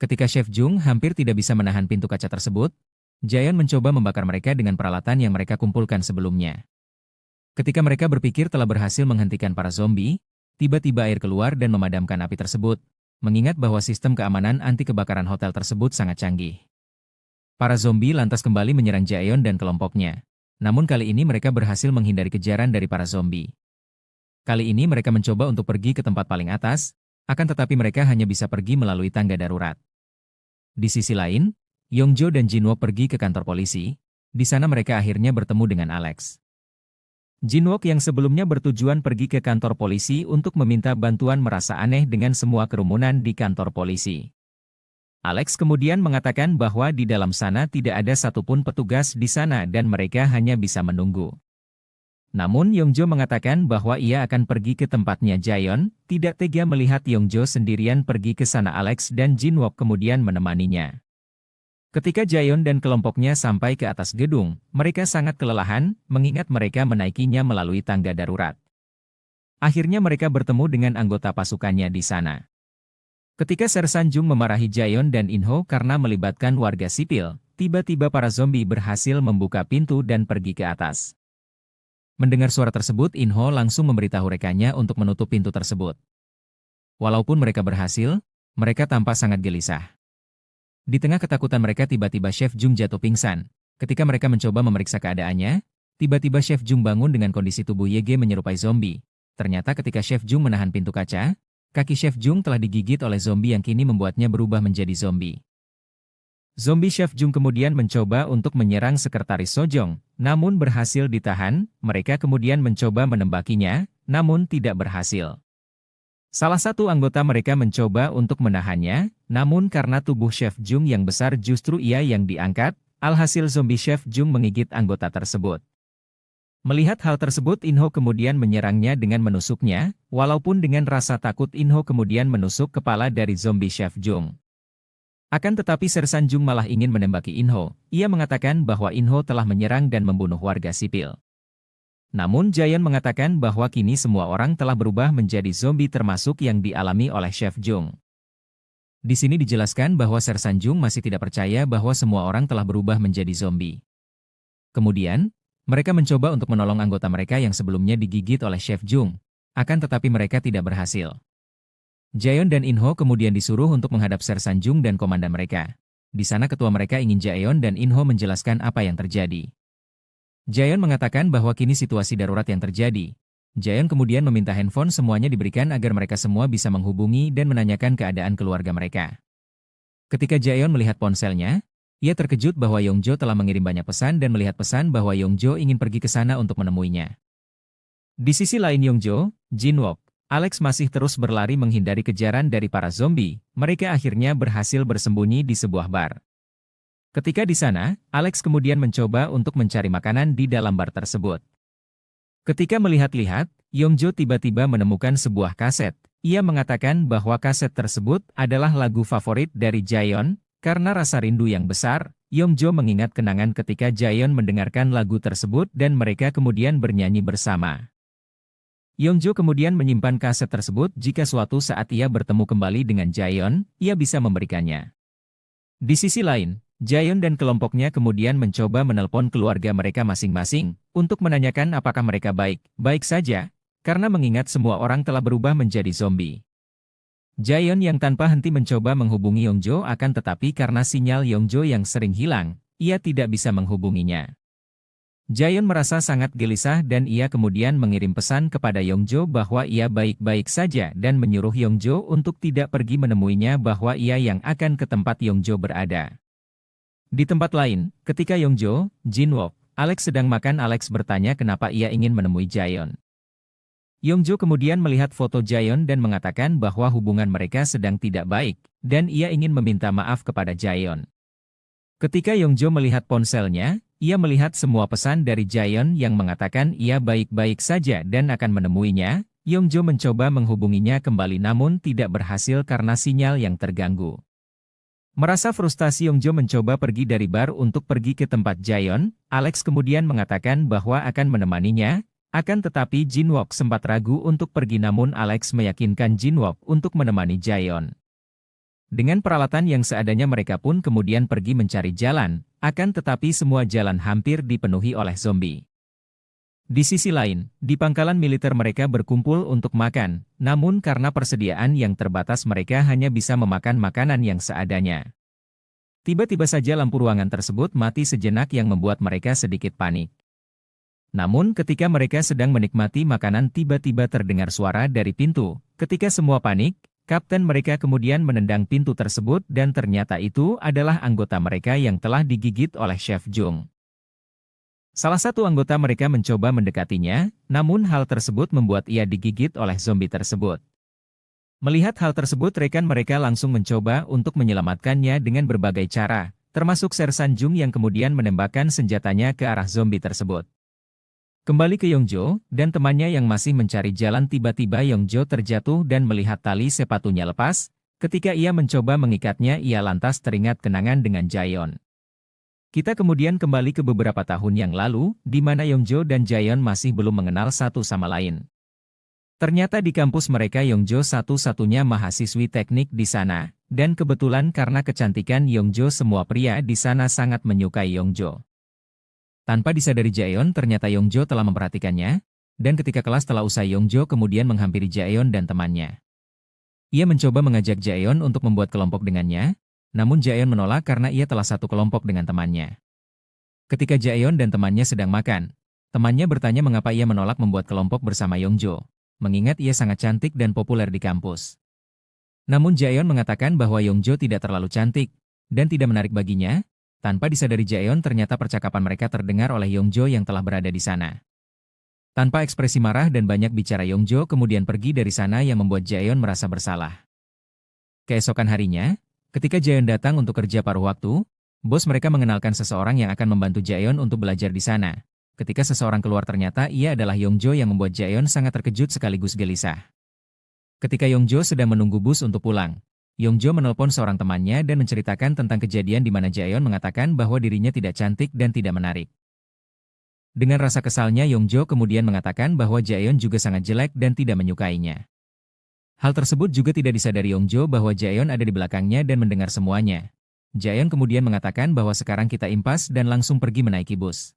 Ketika Chef Jung hampir tidak bisa menahan pintu kaca tersebut, Jaeon mencoba membakar mereka dengan peralatan yang mereka kumpulkan sebelumnya. Ketika mereka berpikir telah berhasil menghentikan para zombie, tiba-tiba air keluar dan memadamkan api tersebut, mengingat bahwa sistem keamanan anti kebakaran hotel tersebut sangat canggih. Para zombie lantas kembali menyerang Jaeon dan kelompoknya. Namun kali ini mereka berhasil menghindari kejaran dari para zombie. Kali ini mereka mencoba untuk pergi ke tempat paling atas, akan tetapi mereka hanya bisa pergi melalui tangga darurat. Di sisi lain, Yongjo dan Jinwook pergi ke kantor polisi. Di sana mereka akhirnya bertemu dengan Alex. Jinwook yang sebelumnya bertujuan pergi ke kantor polisi untuk meminta bantuan merasa aneh dengan semua kerumunan di kantor polisi. Alex kemudian mengatakan bahwa di dalam sana tidak ada satupun petugas di sana dan mereka hanya bisa menunggu. Namun Yongjo mengatakan bahwa ia akan pergi ke tempatnya Jaeon, tidak tega melihat Yongjo sendirian pergi ke sana. Alex dan Jinwook kemudian menemaninya. Ketika Jaeon dan kelompoknya sampai ke atas gedung, mereka sangat kelelahan, mengingat mereka menaikinya melalui tangga darurat. Akhirnya mereka bertemu dengan anggota pasukannya di sana. Ketika Sersan Jung memarahi Jaeon dan Inho karena melibatkan warga sipil, tiba-tiba para zombie berhasil membuka pintu dan pergi ke atas. Mendengar suara tersebut, Inho langsung memberitahu rekannya untuk menutup pintu tersebut. Walaupun mereka berhasil, mereka tampak sangat gelisah. Di tengah ketakutan mereka, tiba-tiba Chef Jung jatuh pingsan. Ketika mereka mencoba memeriksa keadaannya, tiba-tiba Chef Jung bangun dengan kondisi tubuh YG menyerupai zombie. Ternyata ketika Chef Jung menahan pintu kaca, kaki Chef Jung telah digigit oleh zombie yang kini membuatnya berubah menjadi zombie. Zombie Chef Jung kemudian mencoba untuk menyerang sekretaris Sojong, namun berhasil ditahan. Mereka kemudian mencoba menembakinya, namun tidak berhasil. Salah satu anggota mereka mencoba untuk menahannya, namun karena tubuh Chef Jung yang besar justru ia yang diangkat, alhasil zombie Chef Jung menggigit anggota tersebut. Melihat hal tersebut, Inho kemudian menyerangnya dengan menusuknya, walaupun dengan rasa takut Inho kemudian menusuk kepala dari zombie Chef Jung. Akan tetapi Sersan Jung malah ingin menembaki Inho. Ia mengatakan bahwa Inho telah menyerang dan membunuh warga sipil. Namun Jaeon mengatakan bahwa kini semua orang telah berubah menjadi zombie termasuk yang dialami oleh Chef Jung. Di sini dijelaskan bahwa Sersan Jung masih tidak percaya bahwa semua orang telah berubah menjadi zombie. Kemudian, mereka mencoba untuk menolong anggota mereka yang sebelumnya digigit oleh Chef Jung. Akan tetapi mereka tidak berhasil. Jaeon dan Inho kemudian disuruh untuk menghadap Sersan Jung dan komandan mereka. Di sana ketua mereka ingin Jaeon dan Inho menjelaskan apa yang terjadi. Jaeon mengatakan bahwa kini situasi darurat yang terjadi. Jaeon kemudian meminta handphone semuanya diberikan agar mereka semua bisa menghubungi dan menanyakan keadaan keluarga mereka. Ketika Jaeon melihat ponselnya, ia terkejut bahwa Yongjo telah mengirim banyak pesan dan melihat pesan bahwa Yongjo ingin pergi ke sana untuk menemuinya. Di sisi lain Yongjo, Jinwook, Alex masih terus berlari menghindari kejaran dari para zombie. Mereka akhirnya berhasil bersembunyi di sebuah bar. Ketika di sana, Alex kemudian mencoba untuk mencari makanan di dalam bar tersebut. Ketika melihat-lihat, Yongjo tiba-tiba menemukan sebuah kaset. Ia mengatakan bahwa kaset tersebut adalah lagu favorit dari Jaeon. Karena rasa rindu yang besar, Yongjo mengingat kenangan ketika Jaeon mendengarkan lagu tersebut dan mereka kemudian bernyanyi bersama. Yongjo kemudian menyimpan kaset tersebut jika suatu saat ia bertemu kembali dengan Jaeon, ia bisa memberikannya. Di sisi lain, Jaeon dan kelompoknya kemudian mencoba menelpon keluarga mereka masing-masing untuk menanyakan apakah mereka baik-baik saja, karena mengingat semua orang telah berubah menjadi zombie. Jaeon yang tanpa henti mencoba menghubungi Yongjo akan tetapi karena sinyal Yongjo yang sering hilang, ia tidak bisa menghubunginya. Jaeon merasa sangat gelisah dan ia kemudian mengirim pesan kepada Yongjo bahwa ia baik-baik saja dan menyuruh Yongjo untuk tidak pergi menemuinya bahwa ia yang akan ke tempat Yongjo berada. Di tempat lain, ketika Yongjo, Jinwook, Alex sedang makan, Alex bertanya kenapa ia ingin menemui Jaeon. Yongjo kemudian melihat foto Jaeon dan mengatakan bahwa hubungan mereka sedang tidak baik, dan ia ingin meminta maaf kepada Jaeon. Ketika Yongjo melihat ponselnya, ia melihat semua pesan dari Jaeon yang mengatakan ia baik-baik saja dan akan menemuinya. Yongjo mencoba menghubunginya kembali namun tidak berhasil karena sinyal yang terganggu. Merasa frustasi, Yongjo mencoba pergi dari bar untuk pergi ke tempat Jaeon. Alex kemudian mengatakan bahwa akan menemaninya, akan tetapi Jinwook sempat ragu untuk pergi namun Alex meyakinkan Jinwook untuk menemani Jaeon. Dengan peralatan yang seadanya mereka pun kemudian pergi mencari jalan, akan tetapi semua jalan hampir dipenuhi oleh zombie. Di sisi lain, di pangkalan militer mereka berkumpul untuk makan, namun karena persediaan yang terbatas mereka hanya bisa memakan makanan yang seadanya. Tiba-tiba saja lampu ruangan tersebut mati sejenak yang membuat mereka sedikit panik. Namun ketika mereka sedang menikmati makanan tiba-tiba terdengar suara dari pintu. Ketika semua panik, kapten mereka kemudian menendang pintu tersebut dan ternyata itu adalah anggota mereka yang telah digigit oleh Chef Jung. Salah satu anggota mereka mencoba mendekatinya, namun hal tersebut membuat ia digigit oleh zombie tersebut. Melihat hal tersebut rekan mereka langsung mencoba untuk menyelamatkannya dengan berbagai cara, termasuk Sersan Jung yang kemudian menembakkan senjatanya ke arah zombie tersebut. Kembali ke Yongjo, dan temannya yang masih mencari jalan tiba-tiba Yongjo terjatuh dan melihat tali sepatunya lepas. Ketika ia mencoba mengikatnya ia lantas teringat kenangan dengan Jaeon. Kita kemudian kembali ke beberapa tahun yang lalu, di mana Yongjo dan Jaeon masih belum mengenal satu sama lain. Ternyata di kampus mereka Yongjo satu-satunya mahasiswi teknik di sana, dan kebetulan karena kecantikan Yongjo semua pria di sana sangat menyukai Yongjo. Tanpa disadari Jaeon ternyata Yongjo telah memperhatikannya, dan ketika kelas telah usai Yongjo kemudian menghampiri Jaeon dan temannya. Ia mencoba mengajak Jaeon untuk membuat kelompok dengannya, namun Jaeon menolak karena ia telah satu kelompok dengan temannya. Ketika Jaeon dan temannya sedang makan, temannya bertanya mengapa ia menolak membuat kelompok bersama Yongjo, mengingat ia sangat cantik dan populer di kampus. Namun Jaeon mengatakan bahwa Yongjo tidak terlalu cantik, dan tidak menarik baginya. Tanpa disadari Jaeon ternyata percakapan mereka terdengar oleh Yongjo yang telah berada di sana. Tanpa ekspresi marah dan banyak bicara Yongjo kemudian pergi dari sana yang membuat Jaeon merasa bersalah. Keesokan harinya, ketika Jaeon datang untuk kerja paruh waktu, bos mereka mengenalkan seseorang yang akan membantu Jaeon untuk belajar di sana. Ketika seseorang keluar ternyata ia adalah Yongjo yang membuat Jaeon sangat terkejut sekaligus gelisah. Ketika Yongjo sedang menunggu bus untuk pulang, Yongjo menelpon seorang temannya dan menceritakan tentang kejadian di mana Jaeon mengatakan bahwa dirinya tidak cantik dan tidak menarik. Dengan rasa kesalnya Yongjo kemudian mengatakan bahwa Jaeon juga sangat jelek dan tidak menyukainya. Hal tersebut juga tidak disadari Yongjo bahwa Jaeon ada di belakangnya dan mendengar semuanya. Jaeon kemudian mengatakan bahwa sekarang kita impas dan langsung pergi menaiki bus.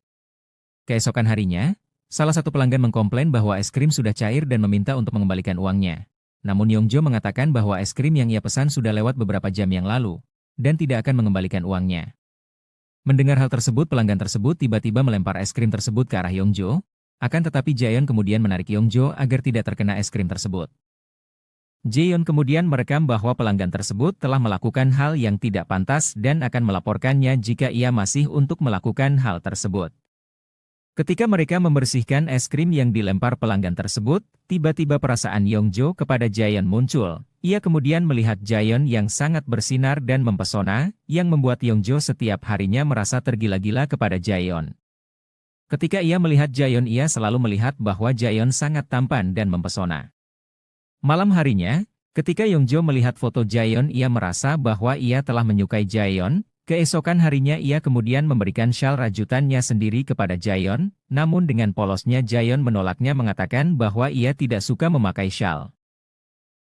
Keesokan harinya, salah satu pelanggan mengkomplain bahwa es krim sudah cair dan meminta untuk mengembalikan uangnya. Namun Yongjo mengatakan bahwa es krim yang ia pesan sudah lewat beberapa jam yang lalu, dan tidak akan mengembalikan uangnya. Mendengar hal tersebut pelanggan tersebut tiba-tiba melempar es krim tersebut ke arah Yongjo, akan tetapi Jaeon kemudian menarik Yongjo agar tidak terkena es krim tersebut. Jaeon kemudian merekam bahwa pelanggan tersebut telah melakukan hal yang tidak pantas dan akan melaporkannya jika ia masih untuk melakukan hal tersebut. Ketika mereka membersihkan es krim yang dilempar pelanggan tersebut, tiba-tiba perasaan Yongjo kepada Jaeon muncul. Ia kemudian melihat Jaeon yang sangat bersinar dan mempesona, yang membuat Yongjo setiap harinya merasa tergila-gila kepada Jaeon. Ketika ia melihat Jaeon ia selalu melihat bahwa Jaeon sangat tampan dan mempesona. Malam harinya, ketika Yongjo melihat foto Jaeon ia merasa bahwa ia telah menyukai Jaeon. Keesokan harinya ia kemudian memberikan syal rajutannya sendiri kepada Jaeon, namun dengan polosnya Jaeon menolaknya mengatakan bahwa ia tidak suka memakai syal.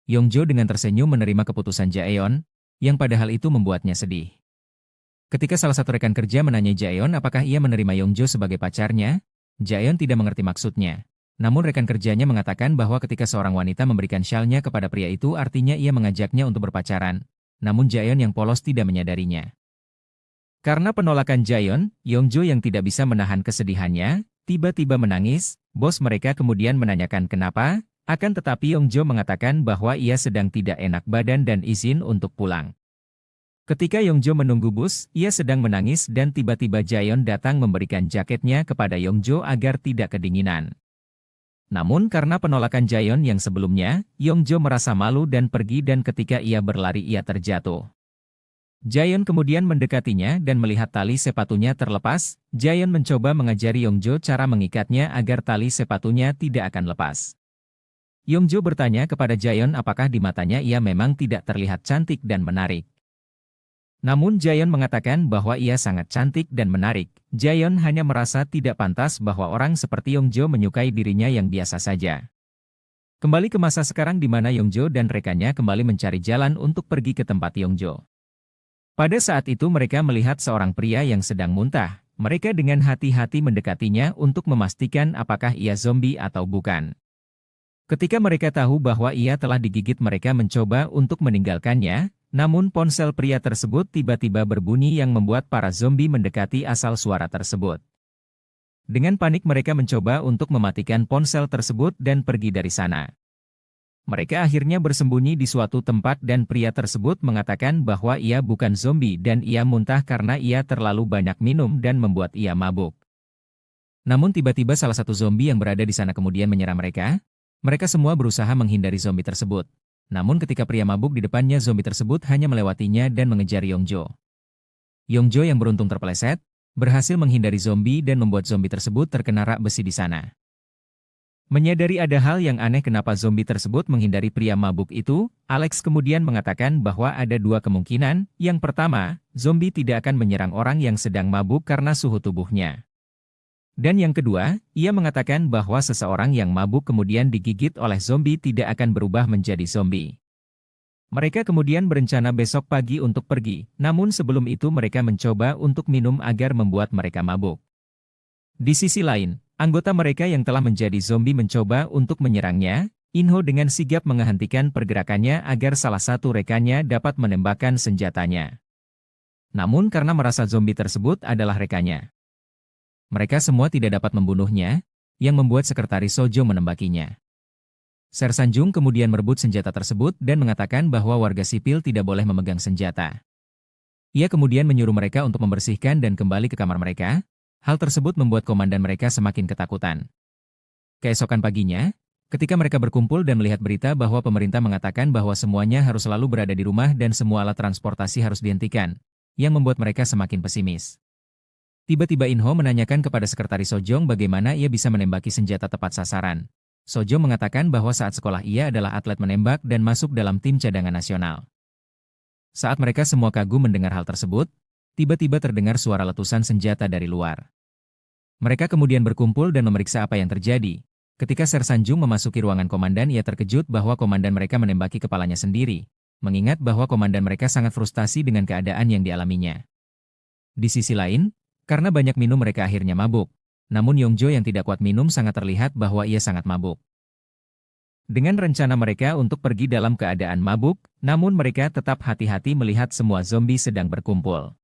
Yongjo dengan tersenyum menerima keputusan Jaeon, yang padahal itu membuatnya sedih. Ketika salah satu rekan kerja menanyai Jaeon apakah ia menerima Yongjo sebagai pacarnya, Jaeon tidak mengerti maksudnya. Namun rekan kerjanya mengatakan bahwa ketika seorang wanita memberikan syalnya kepada pria itu artinya ia mengajaknya untuk berpacaran. Namun Jaeon yang polos tidak menyadarinya. Karena penolakan Jaeon, Yongjo yang tidak bisa menahan kesedihannya, tiba-tiba menangis. Bos mereka kemudian menanyakan kenapa, akan tetapi Yongjo mengatakan bahwa ia sedang tidak enak badan dan izin untuk pulang. Ketika Yongjo menunggu bus, ia sedang menangis dan tiba-tiba Jaeon datang memberikan jaketnya kepada Yongjo agar tidak kedinginan. Namun karena penolakan Jaeon yang sebelumnya, Yongjo merasa malu dan pergi dan ketika ia berlari ia terjatuh. Jaeon kemudian mendekatinya dan melihat tali sepatunya terlepas. Jaeon mencoba mengajari Yongjo cara mengikatnya agar tali sepatunya tidak akan lepas. Yongjo bertanya kepada Jaeon apakah di matanya ia memang tidak terlihat cantik dan menarik. Namun Jaeon mengatakan bahwa ia sangat cantik dan menarik. Jaeon hanya merasa tidak pantas bahwa orang seperti Yongjo menyukai dirinya yang biasa saja. Kembali ke masa sekarang di mana Yongjo dan rekannya kembali mencari jalan untuk pergi ke tempat Yongjo. Pada saat itu mereka melihat seorang pria yang sedang muntah. Mereka dengan hati-hati mendekatinya untuk memastikan apakah ia zombie atau bukan. Ketika mereka tahu bahwa ia telah digigit, mereka mencoba untuk meninggalkannya, namun ponsel pria tersebut tiba-tiba berbunyi yang membuat para zombie mendekati asal suara tersebut. Dengan panik mereka mencoba untuk mematikan ponsel tersebut dan pergi dari sana. Mereka akhirnya bersembunyi di suatu tempat dan pria tersebut mengatakan bahwa ia bukan zombie dan ia muntah karena ia terlalu banyak minum dan membuat ia mabuk. Namun tiba-tiba salah satu zombie yang berada di sana kemudian menyerang mereka. Mereka semua berusaha menghindari zombie tersebut. Namun ketika pria mabuk di depannya, zombie tersebut hanya melewatinya dan mengejar Yongjo. Yongjo yang beruntung terpeleset, berhasil menghindari zombie dan membuat zombie tersebut terkena rak besi di sana. Menyadari ada hal yang aneh kenapa zombie tersebut menghindari pria mabuk itu, Alex kemudian mengatakan bahwa ada dua kemungkinan. Yang pertama, zombie tidak akan menyerang orang yang sedang mabuk karena suhu tubuhnya. Dan yang kedua, ia mengatakan bahwa seseorang yang mabuk kemudian digigit oleh zombie tidak akan berubah menjadi zombie. Mereka kemudian berencana besok pagi untuk pergi, namun sebelum itu mereka mencoba untuk minum agar membuat mereka mabuk. Di sisi lain, anggota mereka yang telah menjadi zombie mencoba untuk menyerangnya. Inho dengan sigap menghentikan pergerakannya agar salah satu rekannya dapat menembakkan senjatanya. Namun karena merasa zombie tersebut adalah rekannya, mereka semua tidak dapat membunuhnya, yang membuat sekretaris Sojo menembakinya. Sersan Jung kemudian merebut senjata tersebut dan mengatakan bahwa warga sipil tidak boleh memegang senjata. Ia kemudian menyuruh mereka untuk membersihkan dan kembali ke kamar mereka. Hal tersebut membuat komandan mereka semakin ketakutan. Keesokan paginya, ketika mereka berkumpul dan melihat berita bahwa pemerintah mengatakan bahwa semuanya harus selalu berada di rumah dan semua alat transportasi harus dihentikan, yang membuat mereka semakin pesimis. Tiba-tiba Inho menanyakan kepada sekretaris Sojong bagaimana ia bisa menembaki senjata tepat sasaran. Sojong mengatakan bahwa saat sekolah ia adalah atlet menembak dan masuk dalam tim cadangan nasional. Saat mereka semua kagum mendengar hal tersebut, tiba-tiba terdengar suara letusan senjata dari luar. Mereka kemudian berkumpul dan memeriksa apa yang terjadi. Ketika Sersan Jung memasuki ruangan komandan, ia terkejut bahwa komandan mereka menembaki kepalanya sendiri, mengingat bahwa komandan mereka sangat frustasi dengan keadaan yang dialaminya. Di sisi lain, karena banyak minum mereka akhirnya mabuk. Namun Yongjo yang tidak kuat minum sangat terlihat bahwa ia sangat mabuk. Dengan rencana mereka untuk pergi dalam keadaan mabuk, namun mereka tetap hati-hati melihat semua zombie sedang berkumpul.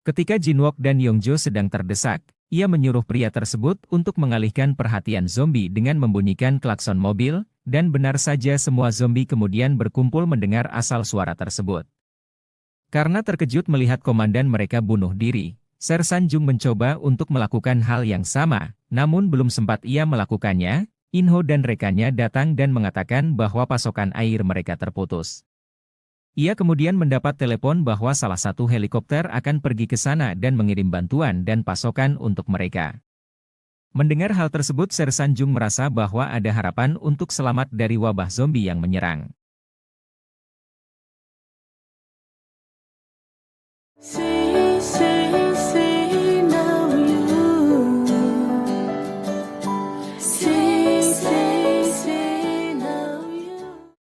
Ketika Jinwook dan Yongjo sedang terdesak, ia menyuruh pria tersebut untuk mengalihkan perhatian zombie dengan membunyikan klakson mobil, dan benar saja semua zombie kemudian berkumpul mendengar asal suara tersebut. Karena terkejut melihat komandan mereka bunuh diri, Sersan Jung mencoba untuk melakukan hal yang sama, namun belum sempat ia melakukannya, Inho dan rekannya datang dan mengatakan bahwa pasokan air mereka terputus. Ia kemudian mendapat telepon bahwa salah satu helikopter akan pergi ke sana dan mengirim bantuan dan pasokan untuk mereka. Mendengar hal tersebut, Sersan Jung merasa bahwa ada harapan untuk selamat dari wabah zombie yang menyerang.